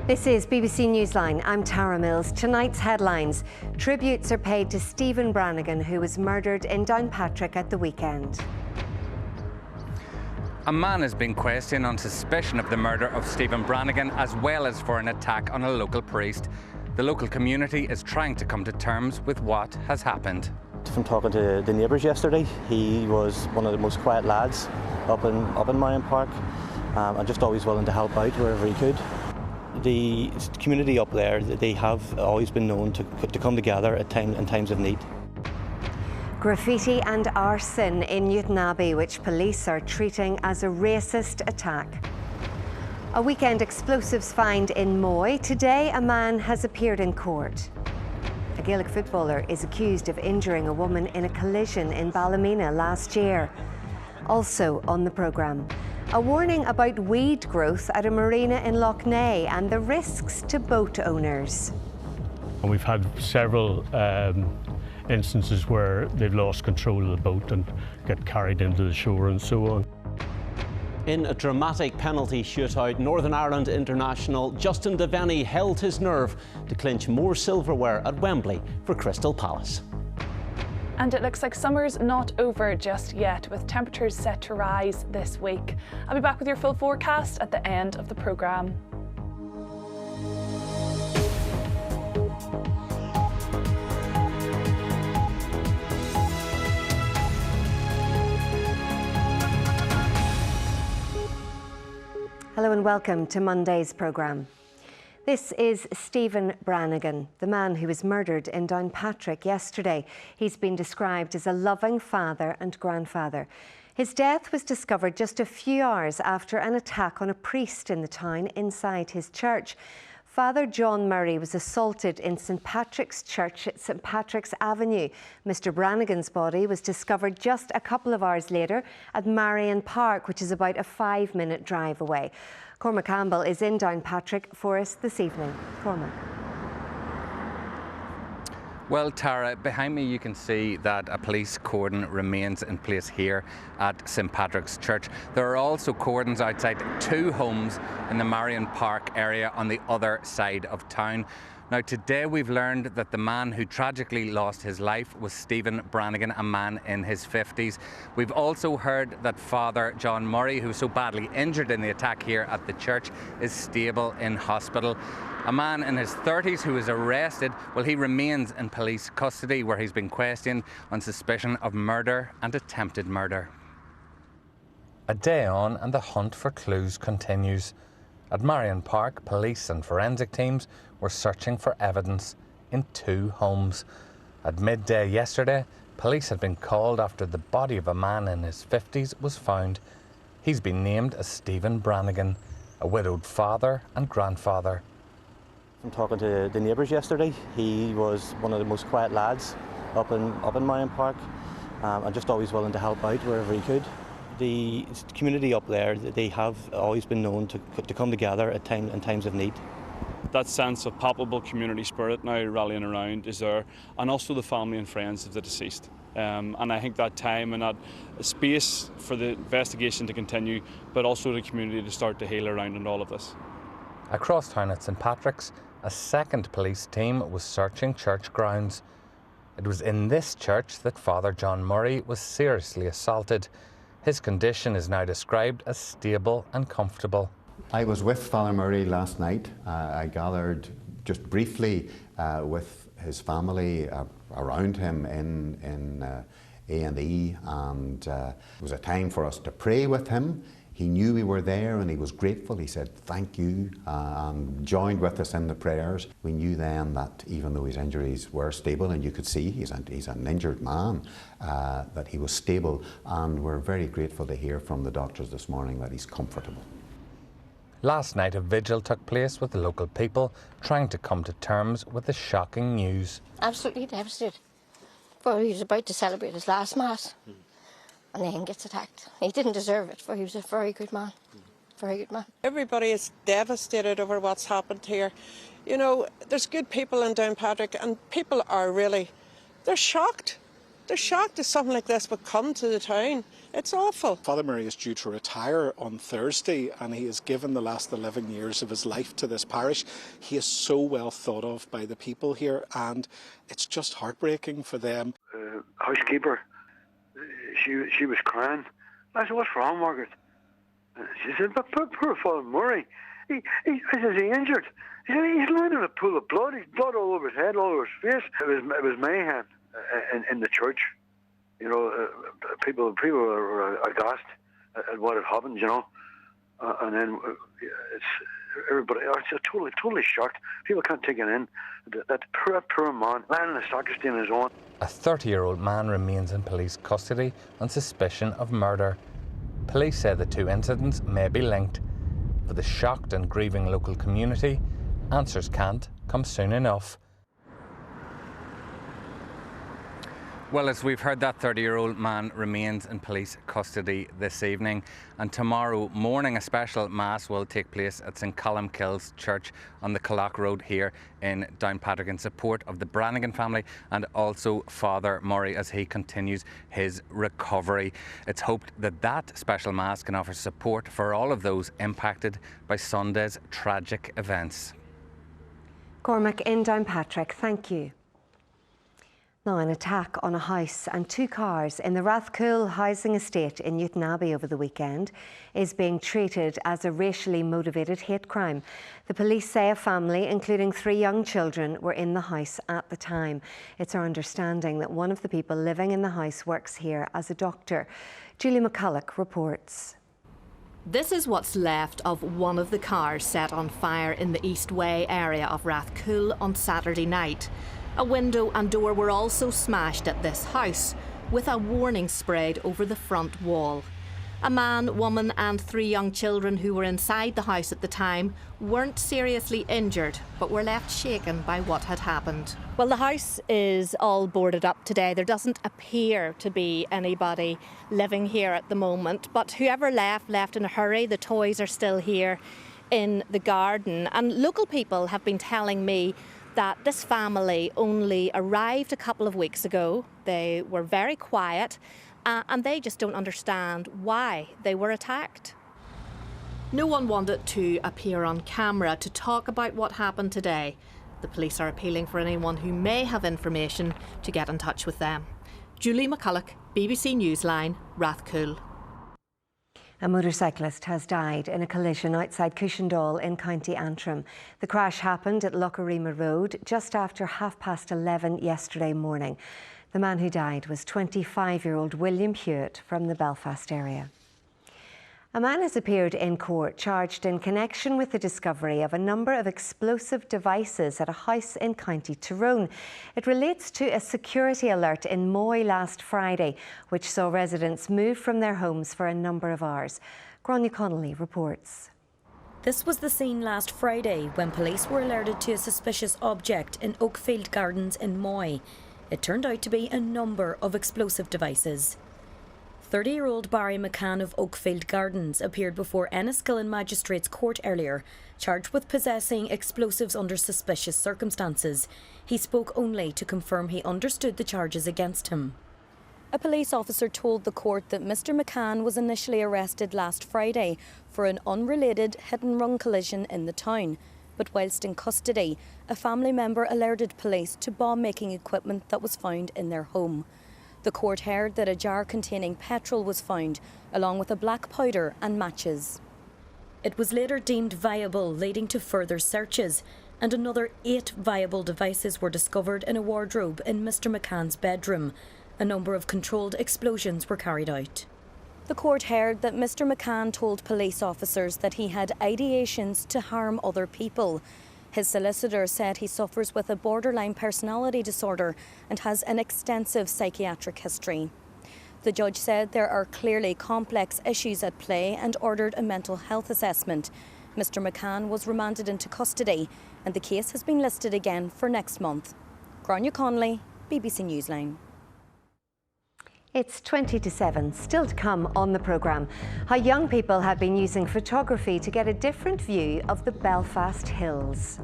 This is BBC Newsline. I'm Tara Mills. Tonight's headlines. Tributes are paid to Stephen Brannigan, who was murdered in Downpatrick at the weekend. A man has been questioned on suspicion of the murder of Stephen Brannigan, as well as for an attack on a local priest. The local community is trying to come to terms with what has happened. From talking to the neighbours yesterday, he was one of the most quiet lads up in Marion Park, and just always willing to help out wherever he could. The community up there, they have always been known to come together in times of need. Graffiti and arson in Newtownabbey, which police are treating as a racist attack. A weekend explosives find in Moy. Today, a man has appeared in court. A Gaelic footballer is accused of injuring a woman in a collision in Ballymena last year. Also on the programme, a warning about weed growth at a marina in Lough Neagh and the risks to boat owners. We've had several instances where they've lost control of the boat and get carried into the shore and so on. In a dramatic penalty shootout, Northern Ireland international Justin Devaney held his nerve to clinch more silverware at Wembley for Crystal Palace. And it looks like summer's not over just yet, with temperatures set to rise this week. I'll be back with your full forecast at the end of the programme. Hello and welcome to Monday's programme. This is Stephen Brannigan, the man who was murdered in Downpatrick yesterday. He's been described as a loving father and grandfather. His death was discovered just a few hours after an attack on a priest in the town inside his church. Father John Murray was assaulted in St Patrick's Church at St Patrick's Avenue. Mr Brannigan's body was discovered just a couple of hours later at Marion Park, which is about a 5-minute drive away. Cormac Campbell is in Downpatrick for us this evening. Cormac. Well, Tara, behind me you can see that a police cordon remains in place here at St Patrick's Church. There are also cordons outside 2 homes in the Marion Park area on the other side of town. Now, today we've learned that the man who tragically lost his life was Stephen Brannigan, a man in his 50s. We've also heard that Father John Murray, who was so badly injured in the attack here at the church, is stable in hospital. A man in his 30s who was arrested, well, he remains in police custody where he's been questioned on suspicion of murder and attempted murder. A day on and the hunt for clues continues. At Marion Park, police and forensic teams were searching for evidence in 2 homes. At midday yesterday, police had been called after the body of a man in his 50s was found. He's been named as Stephen Brannigan, a widowed father and grandfather. From talking to the neighbours yesterday, he was one of the most quiet lads up in Marion Park, and just always willing to help out wherever he could. The community up there, they have always been known to come together in times of need. That sense of palpable community spirit now rallying around is there, and also the family and friends of the deceased. And I think that time and that space for the investigation to continue, but also the community to start to heal around in all of this. Across town at St Patrick's, a second police team was searching church grounds. It was in this church that Father John Murray was seriously assaulted. His condition is now described as stable and comfortable. I was with Father Murray last night. I gathered just briefly with his family around him in A&E, and it was a time for us to pray with him. He knew we were there and he was grateful. He said thank you and joined with us in the prayers. We knew then that even though his injuries were stable, and you could see he's an injured man, that he was stable, and we're very grateful to hear from the doctors this morning that he's comfortable. Last night a vigil took place with the local people trying to come to terms with the shocking news. Absolutely devastated. Well, he was about to celebrate his last Mass. And then gets attacked. He didn't deserve it, for he was a very good man. Very good man. Everybody is devastated over what's happened here. You know, there's good people in Downpatrick, and people are really, they're shocked. They're shocked that something like this would come to the town. It's awful. Father Murray is due to retire on Thursday, and he has given the last 11 years of his life to this parish. He is so well thought of by the people here, and it's just heartbreaking for them. Housekeeper, she was crying. I said, "What's wrong, Margaret?" She said, "But poor Father Murray. I said, "Is he injured?" He said, "He's lying in a pool of blood. He's blood all over his head, all over his face." It was mayhem in the church. You know, people were aghast at what had happened. You know, and then everybody are just totally shocked. People can't take it in. That poor man lying in the sacristy on his own. A 30-year-old man remains in police custody on suspicion of murder. Police say the two incidents may be linked. For the shocked and grieving local community, answers can't come soon enough. Well, as we've heard, that 30-year-old man remains in police custody this evening, and tomorrow morning a special mass will take place at St Columbkille's Church on the Killock Road here in Downpatrick in support of the Brannigan family and also Father Murray as he continues his recovery. It's hoped that that special mass can offer support for all of those impacted by Sunday's tragic events. Cormac in Downpatrick, thank you. Now, an attack on a house and two cars in the Rathcoole housing estate in Newtonabbey over the weekend is being treated as a racially motivated hate crime. The police say a family, including 3 young children, were in the house at the time. It's our understanding that one of the people living in the house works here as a doctor. Julie McCulloch reports. This is what's left of one of the cars set on fire in the East Way area of Rathcoole on Saturday night. A window and door were also smashed at this house, with a warning sprayed over the front wall. A man, woman and 3 young children who were inside the house at the time weren't seriously injured, but were left shaken by what had happened. Well, the house is all boarded up today. There doesn't appear to be anybody living here at the moment, but whoever left in a hurry. The toys are still here in the garden, and local people have been telling me that this family only arrived a couple of weeks ago. They were very quiet and they just don't understand why they were attacked. No one wanted to appear on camera to talk about what happened today. The police are appealing for anyone who may have information to get in touch with them. Julie McCulloch, BBC Newsline, Rathcoole. A motorcyclist has died in a collision outside Cushendall in County Antrim. The crash happened at Lougharima Road just after 11:30 yesterday morning. The man who died was 25-year-old William Hewitt from the Belfast area. A man has appeared in court charged in connection with the discovery of a number of explosive devices at a house in County Tyrone. It relates to a security alert in Moy last Friday, which saw residents move from their homes for a number of hours. Grania Connolly reports. This was the scene last Friday when police were alerted to a suspicious object in Oakfield Gardens in Moy. It turned out to be a number of explosive devices. 30-year-old Barry McCann of Oakfield Gardens appeared before Enniskillen Magistrates Court earlier, charged with possessing explosives under suspicious circumstances. He spoke only to confirm he understood the charges against him. A police officer told the court that Mr McCann was initially arrested last Friday for an unrelated hit-and-run collision in the town. But whilst in custody, a family member alerted police to bomb-making equipment that was found in their home. The court heard that a jar containing petrol was found, along with a black powder and matches. It was later deemed viable, leading to further searches, and another 8 viable devices were discovered in a wardrobe in Mr McCann's bedroom. A number of controlled explosions were carried out. The court heard that Mr McCann told police officers that he had ideations to harm other people. His solicitor said he suffers with a borderline personality disorder and has an extensive psychiatric history. The judge said there are clearly complex issues at play and ordered a mental health assessment. Mr McCann was remanded into custody and the case has been listed again for next month. Grania Connolly, BBC Newsline. It's 20 to 7, still to come on the programme. How young people have been using photography to get a different view of the Belfast Hills.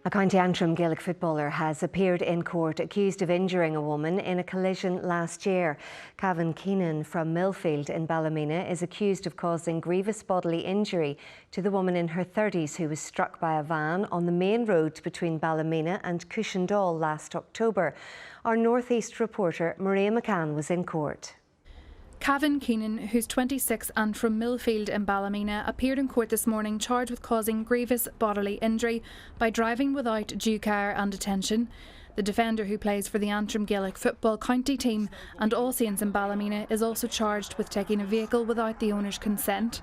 A County Antrim Gaelic footballer has appeared in court accused of injuring a woman in a collision last year. Cavan Keenan from Millfield in Ballymena is accused of causing grievous bodily injury to the woman in her 30s who was struck by a van on the main road between Ballymena and Cushendall last October. Our North East reporter Maria McCann was in court. Cavan Keenan, who's 26 and from Millfield in Ballymena, appeared in court this morning charged with causing grievous bodily injury by driving without due care and attention. The defender, who plays for the Antrim Gaelic football county team and All Saints in Ballymena, is also charged with taking a vehicle without the owner's consent.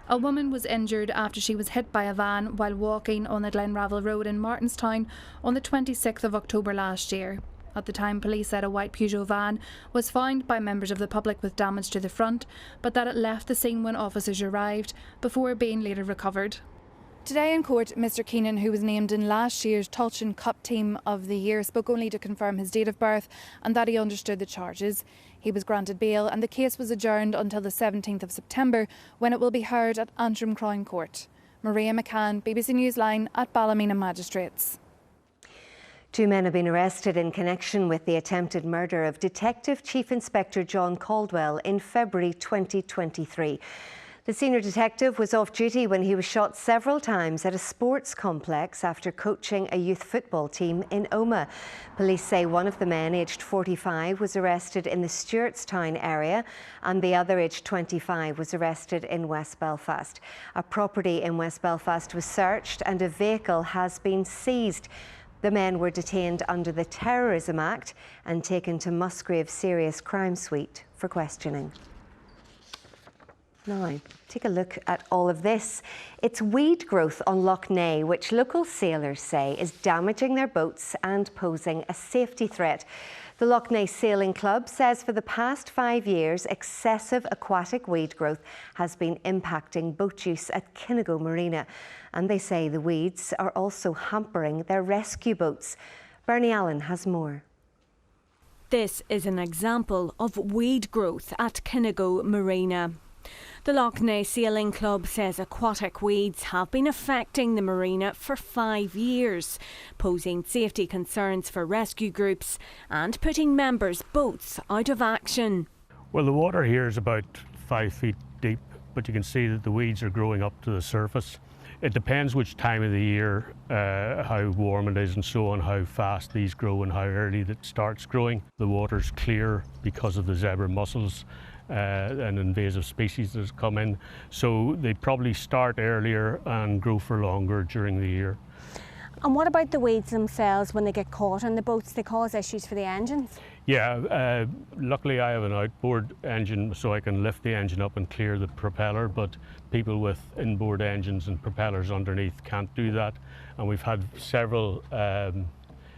A woman was injured after she was hit by a van while walking on the Glenravel Road in Martinstown on the 26th of October last year. At the time, police said a white Peugeot van was found by members of the public with damage to the front, but that it left the scene when officers arrived, before being later recovered. Today in court, Mr Keenan, who was named in last year's Tailteann Cup Team of the Year, spoke only to confirm his date of birth and that he understood the charges. He was granted bail and the case was adjourned until the 17th of September, when it will be heard at Antrim Crown Court. Maria McCann, BBC Newsline at Ballymena Magistrates. 2 men have been arrested in connection with the attempted murder of Detective Chief Inspector John Caldwell in February 2023. The senior detective was off duty when he was shot several times at a sports complex after coaching a youth football team in Omagh. Police say one of the men, aged 45, was arrested in the Stewartstown area and the other, aged 25, was arrested in West Belfast. A property in West Belfast was searched and a vehicle has been seized. The men were detained under the Terrorism Act and taken to Musgrave Serious Crime Suite for questioning. Now, take a look at all of this. It's weed growth on Lough Neagh, which local sailors say is damaging their boats and posing a safety threat. The Lough Neagh Sailing Club says for the past 5 years, excessive aquatic weed growth has been impacting boat use at Kinnigo Marina. And they say the weeds are also hampering their rescue boats. Bernie Allen has more. This is an example of weed growth at Kinnigo Marina. The Lough Neagh Sailing Club says aquatic weeds have been affecting the marina for 5 years, posing safety concerns for rescue groups and putting members' boats out of action. Well, the water here is about 5 feet deep, but you can see that the weeds are growing up to the surface. It depends which time of the year, how warm it is and so on, how fast these grow and how early it starts growing. The water's clear because of the zebra mussels and invasive species that come in. So they probably start earlier and grow for longer during the year. And what about the weeds themselves when they get caught on the boats? They cause issues for the engines? Yeah, luckily I have an outboard engine so I can lift the engine up and clear the propeller, but people with inboard engines and propellers underneath can't do that. And we've had several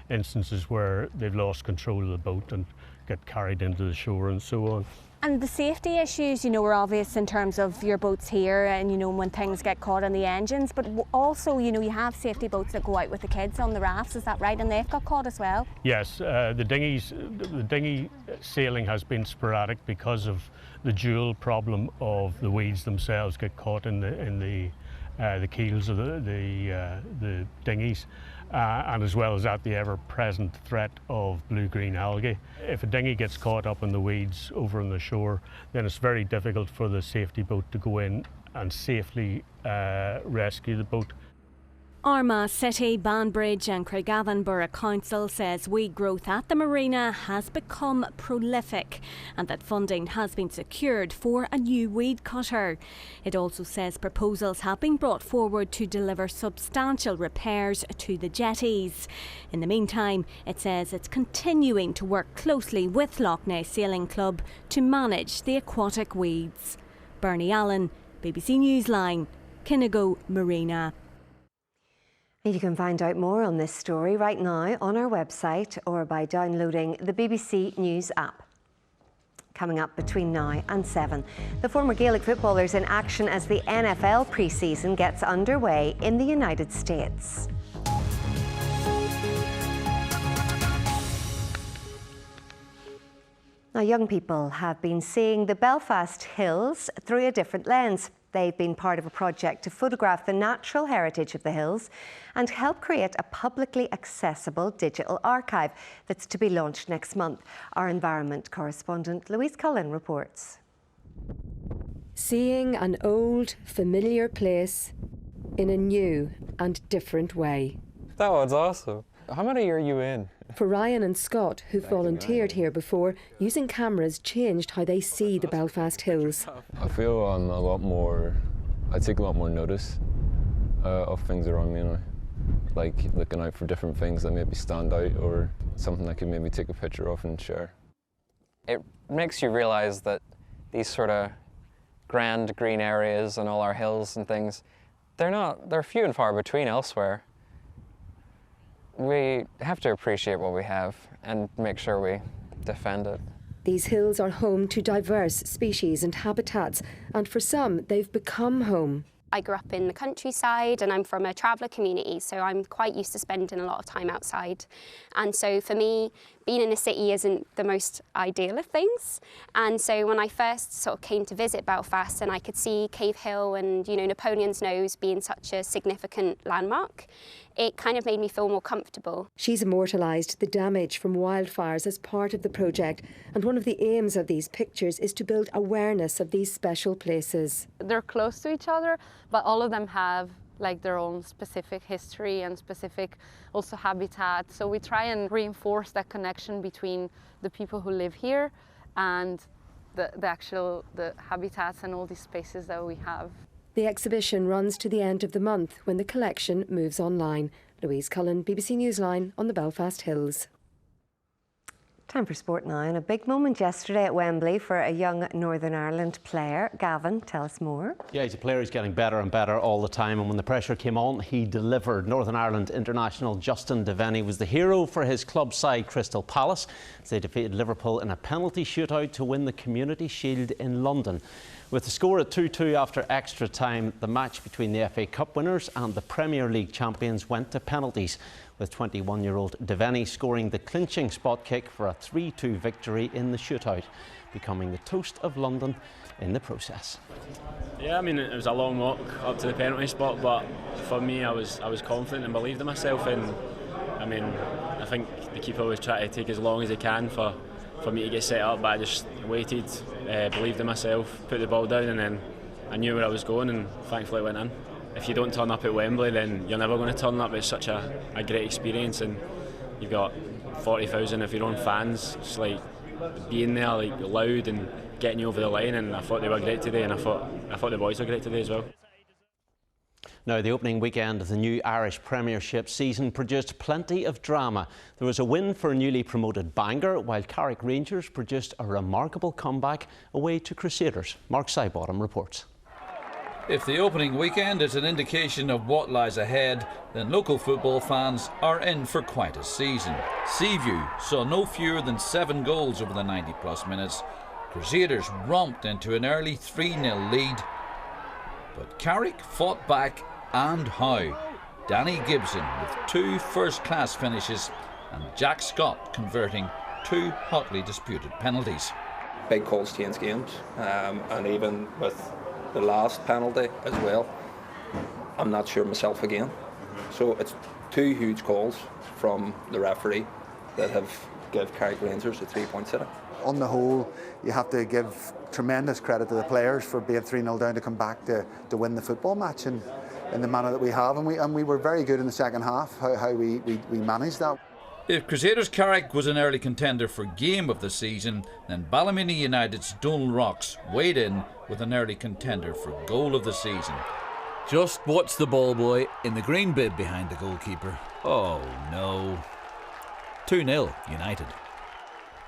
instances where they've lost control of the boat and get carried into the shore and so on. And the safety issues, are obvious in terms of your boats here and, when things get caught on the engines, but also, you have safety boats that go out with the kids on the rafts, is that right? And they've got caught as well? Yes, the dinghy sailing has been sporadic because of the dual problem of the weeds themselves get caught in the keels of the dinghies. And as well as that, the ever-present threat of blue-green algae. If a dinghy gets caught up in the weeds over on the shore, then it's very difficult for the safety boat to go in and safely rescue the boat. Armagh City, Banbridge and Craigavon Borough Council says weed growth at the marina has become prolific and that funding has been secured for a new weed cutter. It also says proposals have been brought forward to deliver substantial repairs to the jetties. In the meantime, it says it's continuing to work closely with Lough Neagh Sailing Club to manage the aquatic weeds. Bernie Allen, BBC Newsline, Kinnigo Marina. You can find out more on this story right now on our website or by downloading the BBC News app. Coming up between now and 7, the former Gaelic footballers in action as the NFL pre-season gets underway in the United States. Now, young people have been seeing the Belfast Hills through a different lens. They've been part of a project to photograph the natural heritage of the hills and help create a publicly accessible digital archive that's to be launched next month. Our environment correspondent Louise Cullen reports. Seeing an old, familiar place in a new and different way. That one's awesome. How many are you in? For Ryan and Scott, who volunteered here before, using cameras changed how they see the Belfast Hills. I feel I take a lot more notice of things around me now. Like looking out for different things that maybe stand out or something I could maybe take a picture of and share. It makes you realise that these sort of grand green areas and all our hills and things, they're few and far between elsewhere. We have to appreciate what we have and make sure we defend it. These hills are home to diverse species and habitats, and for some, they've become home. I grew up in the countryside and I'm from a traveller community, so I'm quite used to spending a lot of time outside. And so for me, being in a city isn't the most ideal of things. And so when I first sort of came to visit Belfast and I could see Cave Hill and, you know, Napoleon's Nose being such a significant landmark, it kind of made me feel more comfortable. She's immortalised the damage from wildfires as part of the project, and one of the aims of these pictures is to build awareness of these special places. They're close to each other, but all of them have like their own specific history and specific also habitat. So we try and reinforce that connection between the people who live here and the habitats and all these spaces that we have. The exhibition runs to the end of the month when the collection moves online. Louise Cullen, BBC Newsline on the Belfast Hills. Time for sport now, and a big moment yesterday at Wembley for a young Northern Ireland player. Gavin, tell us more. Yeah, he's a player who's getting better and better all the time, and when the pressure came on, he delivered. Northern Ireland international Justin Devaney was the hero for his club side Crystal Palace as they defeated Liverpool in a penalty shootout to win the Community Shield in London. With the score at 2-2 after extra time, the match between the FA Cup winners and the Premier League champions went to penalties, with 21-year-old Devaney scoring the clinching spot kick for a 3-2 victory in the shootout, becoming the toast of London in the process. Yeah, I mean, it was a long walk up to the penalty spot, but for me, I was confident and believed in myself, and I mean, I think the keeper was trying to take as long as he can for me to get set up, but I just waited, believed in myself, put the ball down, and then I knew where I was going, and thankfully it went in. If you don't turn up at Wembley, then you're never going to turn up. It's such a great experience, and you've got 40,000 of your own fans just like being there, like loud and getting you over the line, and I thought they were great today, and I thought the boys were great today as well. Now, the opening weekend of the new Irish Premiership season produced plenty of drama. There was a win for newly promoted Bangor, while Carrick Rangers produced a remarkable comeback away to Crusaders. Mark Sidebottom reports. If the opening weekend is an indication of what lies ahead, then local football fans are in for quite a season. Seaview saw no fewer than 7 goals over the 90-plus minutes. Crusaders romped into an early 3-0 lead. But Carrick fought back, and how. Danny Gibson with 2 first-class finishes and Jack Scott converting 2 hotly disputed penalties. Big calls change games, and even with the last penalty as well, I'm not sure myself again. So it's 2 huge calls from the referee that have given Carrick Rangers a 3-point sitter. On the whole, you have to give tremendous credit to the players for being 3-0 down to come back to win the football match in the manner that we have, and we were very good in the second half, how we managed that. If Crusaders Carrick was an early contender for game of the season, then Ballymena United's Donal Rocks weighed in with an early contender for goal of the season. Just watch the ball boy in the green bib behind the goalkeeper. Oh no. 2-0 United.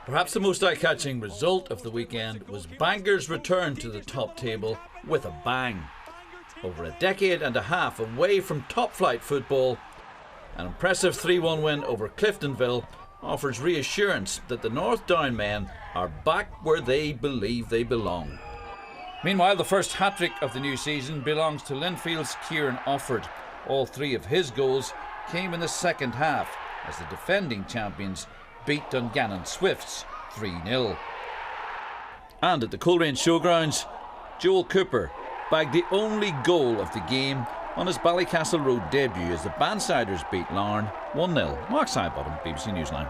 Perhaps the most eye-catching result of the weekend was Bangor's return to the top table with a bang. Over a decade and a half away from top-flight football, an impressive 3-1 win over Cliftonville offers reassurance that the North Down men are back where they believe they belong. Meanwhile, the first hat-trick of the new season belongs to Linfield's Kieran Offord. All 3 of his goals came in the second half as the defending champions beat Dungannon Swifts 3-0. And at the Coleraine Showgrounds, Joel Cooper bagged the only goal of the game on his Ballycastle Road debut as the Bandsiders beat Larne 1-0. Mark Sidebottom, BBC Newsline.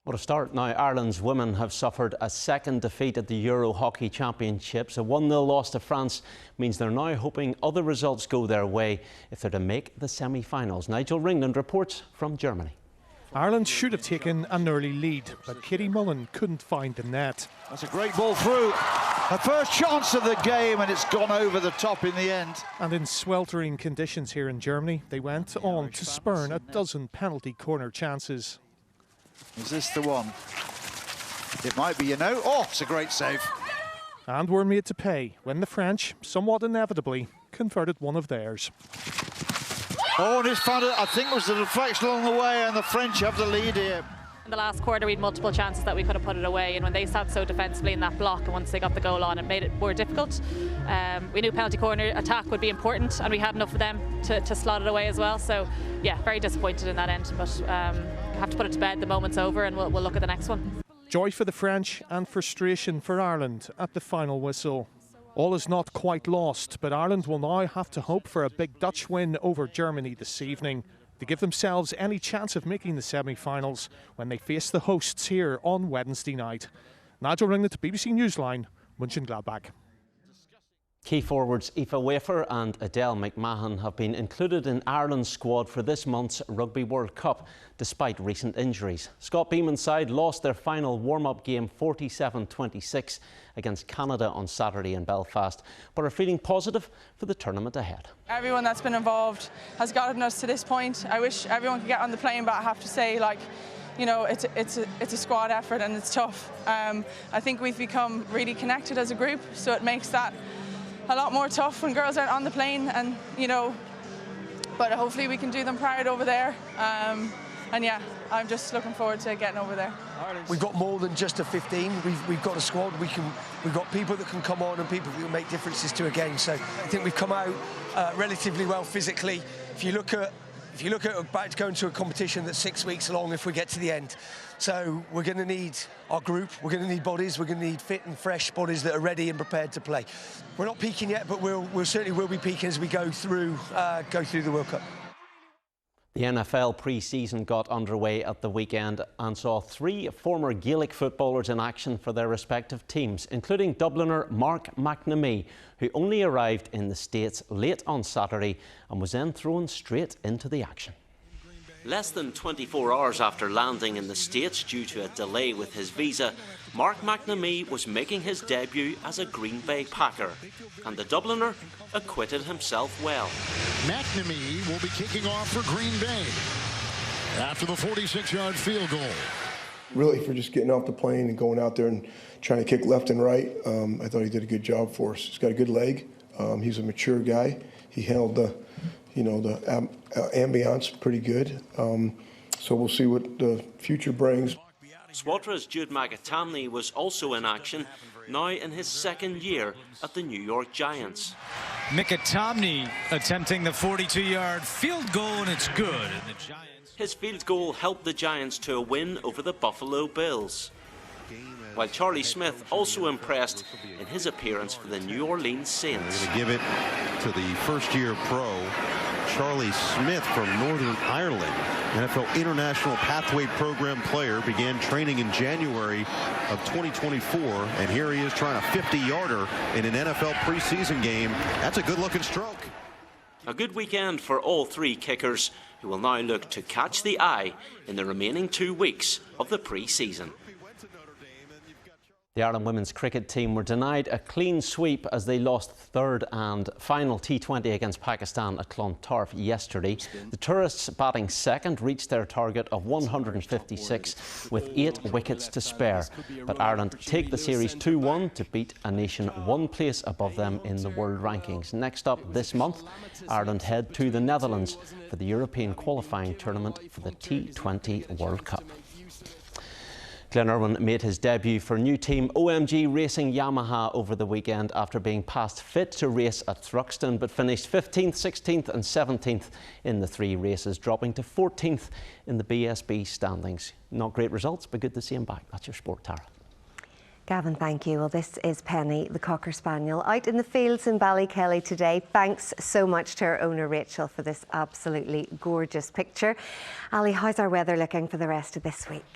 What a start. Now Ireland's women have suffered a second defeat at the Euro Hockey Championships. A 1-0 loss to France means they're now hoping other results go their way if they're to make the semi-finals. Nigel Ringland reports from Germany. Ireland should have taken an early lead, but Katie Mullen couldn't find the net. That's a great ball through. Her first chance of the game, and it's gone over the top in the end. And in sweltering conditions here in Germany, they went on to spurn a dozen penalty corner chances. Is this the one? It might be, you know. Oh, it's a great save. And were made to pay when the French, somewhat inevitably, converted one of theirs. Oh, and it's found it. I think it was the deflection along the way, and the French have the lead here. In the last quarter, we had multiple chances that we could have put it away, and when they sat so defensively in that block, and once they got the goal on, it made it more difficult. We knew penalty corner attack would be important, and we had enough of them to slot it away as well. So, yeah, very disappointed in that end, but have to put it to bed. The moment's over, and we'll look at the next one. Joy for the French and frustration for Ireland at the final whistle. All is not quite lost, but Ireland will now have to hope for a big Dutch win over Germany this evening to give themselves any chance of making the semi-finals when they face the hosts here on Wednesday night. Nigel Ringland, BBC Newsline, Mönchengladbach. Key forwards Aoife Wafer and Adele McMahon have been included in Ireland's squad for this month's Rugby World Cup, despite recent injuries. Scott Beeman's side lost their final warm-up game 47-26 against Canada on Saturday in Belfast, but are feeling positive for the tournament ahead. Everyone that's been involved has gotten us to this point. I wish everyone could get on the plane, but I have to say, you know, it's a squad effort and it's tough. I think we've become really connected as a group, so it makes that a lot more tough when girls aren't on the plane, and you know, but hopefully we can do them proud over there. And yeah, I'm just looking forward to getting over there. We've got more than just a 15. We've got a squad. We've got people that can come on and people who can make differences to a game. So I think we've come out relatively well physically. If you look at about to go into a competition that's 6 weeks long if we get to the end. So we're going to need our group, we're going to need bodies, we're going to need fit and fresh bodies that are ready and prepared to play. We're not peaking yet, but we'll certainly will be peaking as we go through the World Cup. The NFL pre-season got underway at the weekend and saw 3 former Gaelic footballers in action for their respective teams, including Dubliner Mark McNamee, who only arrived in the States late on Saturday and was then thrown straight into the action. Less than 24 hours after landing in the States due to a delay with his visa, Mark McNamee was making his debut as a Green Bay Packer, and the Dubliner acquitted himself well. McNamee will be kicking off for Green Bay after the 46-yard field goal. Really, for just getting off the plane and going out there and trying to kick left and right, I thought he did a good job for us. He's got a good leg. He's a mature guy. He handled the ambiance pretty good. So we'll see what the future brings. Swatra's Jude Magatamney was also in action, now in his second year at the New York Giants. Magatamney attempting the 42-yard field goal, and it's good. And the Giants... His field goal helped the Giants to a win over the Buffalo Bills. While Charlie Smith also impressed in his appearance for the New Orleans Saints. We're going to give it to the first-year pro, Charlie Smith from Northern Ireland. NFL International Pathway Program player, began training in January of 2024, and here he is trying a 50-yarder in an NFL preseason game. That's a good-looking stroke. A good weekend for all 3 kickers, who will now look to catch the eye in the remaining 2 weeks of the pre-season. The Ireland women's cricket team were denied a clean sweep as they lost third and final T20 against Pakistan at Clontarf yesterday. The tourists batting second reached their target of 156 with 8 wickets to spare. But Ireland take the series 2-1 to beat a nation 1 place above them in the world rankings. Next up this month, Ireland head to the Netherlands for the European qualifying tournament for the T20 World Cup. Glenn Irwin made his debut for new team OMG Racing Yamaha over the weekend after being past fit to race at Thruxton, but finished 15th, 16th and 17th in the 3 races, dropping to 14th in the BSB standings. Not great results, but good to see him back. That's your sport, Tara. Gavin, thank you. Well, this is Penny, the Cocker Spaniel, out in the fields in Ballykelly today. Thanks so much to our owner, Rachel, for this absolutely gorgeous picture. Ali, how's our weather looking for the rest of this week?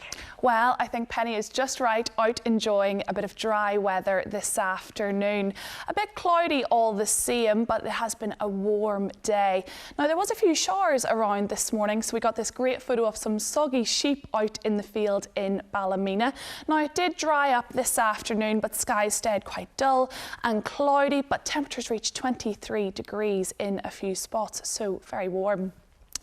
Well, I think Penny is just right, out enjoying a bit of dry weather this afternoon. A bit cloudy all the same, but it has been a warm day. Now, there was a few showers around this morning, so we got this great photo of some soggy sheep out in the field in Ballymena. Now, it did dry up this afternoon, but skies stayed quite dull and cloudy, but temperatures reached 23 degrees in a few spots, so very warm.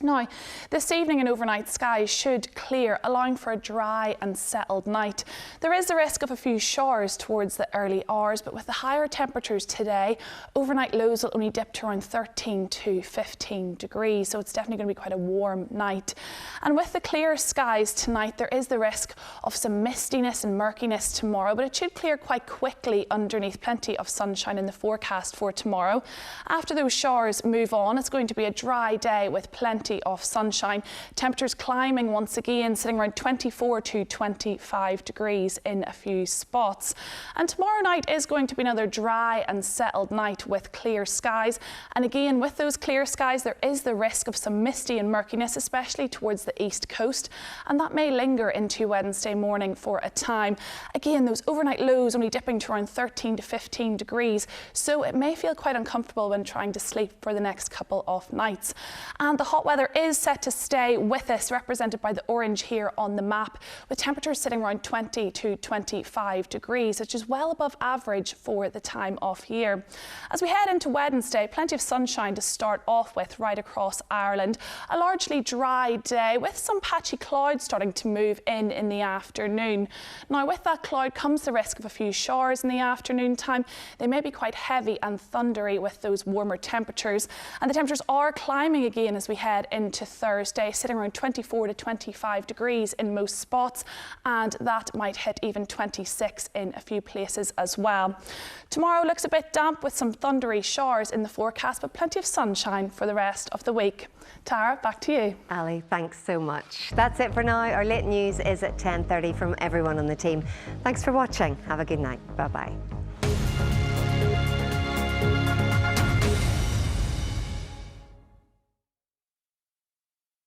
Now, this evening and overnight skies should clear, allowing for a dry and settled night. There is the risk of a few showers towards the early hours, but with the higher temperatures today, overnight lows will only dip to around 13 to 15 degrees, so it's definitely going to be quite a warm night. And with the clear skies tonight, there is the risk of some mistiness and murkiness tomorrow, but it should clear quite quickly underneath plenty of sunshine in the forecast for tomorrow. After those showers move on, it's going to be a dry day with plenty of sunshine. Temperatures climbing once again, sitting around 24 to 25 degrees in a few spots. And tomorrow night is going to be another dry and settled night with clear skies. And again, with those clear skies, there is the risk of some misty and murkiness, especially towards the east coast. And that may linger into Wednesday morning for a time. Again, those overnight lows only dipping to around 13 to 15 degrees. So it may feel quite uncomfortable when trying to sleep for the next couple of nights. And the hot weather is set to stay with us, represented by the orange here on the map, with temperatures sitting around 20 to 25 degrees, which is well above average for the time of year. As we head into Wednesday, plenty of sunshine to start off with right across Ireland. A largely dry day with some patchy clouds starting to move in the afternoon. Now, with that cloud comes the risk of a few showers in the afternoon time. They may be quite heavy and thundery with those warmer temperatures, and the temperatures are climbing again as we head into Thursday, sitting around 24 to 25 degrees in most spots, and that might hit even 26 in a few places as well. Tomorrow looks a bit damp with some thundery showers in the forecast, but plenty of sunshine for the rest of the week. Tara, back to you. Ali, thanks so much. That's it for now. Our late news is at 10:30 from everyone on the team. Thanks for watching. Have a good night. Bye-bye.